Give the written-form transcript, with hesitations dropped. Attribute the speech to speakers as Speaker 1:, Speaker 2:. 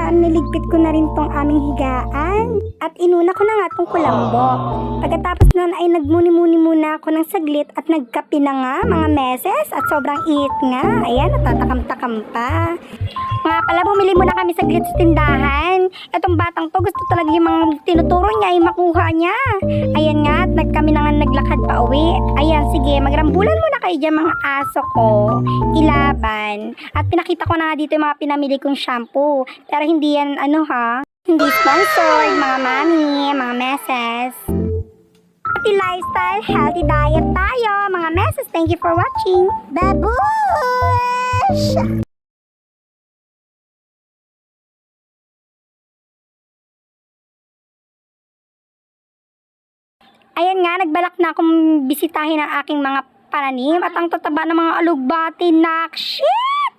Speaker 1: Kaya niligpit ko na rin tong aming higaan. At inuna ko na nga tong kulambo. Pagkatapos nun ay nagmuni-muni muna ako ng saglit at nagkape na nga mga meses at sobrang init nga. Ayan, natatakam-takam pa. Nga pala, bumili muna kami saglit sa tindahan. Etong batang to, gusto talaga yung mga tinuturo niya, yung makuha niya. Ayan nga, at kami na nga naglakad pa uwi. Ayan, sige, magrambulan muna kayo dyan mga aso ko. Ilaban. At pinakita ko na nga dito yung mga pinamili kong shampoo. Pero hindi yan, hindi sponsored, mga mami, mga meses. Healthy lifestyle, healthy diet tayo, mga meses. Thank you for watching. Babush! Ayan nga, nagbalak na akong bisitahin ang aking mga pananim at ang tataba ng mga alugbati, nak. Shit!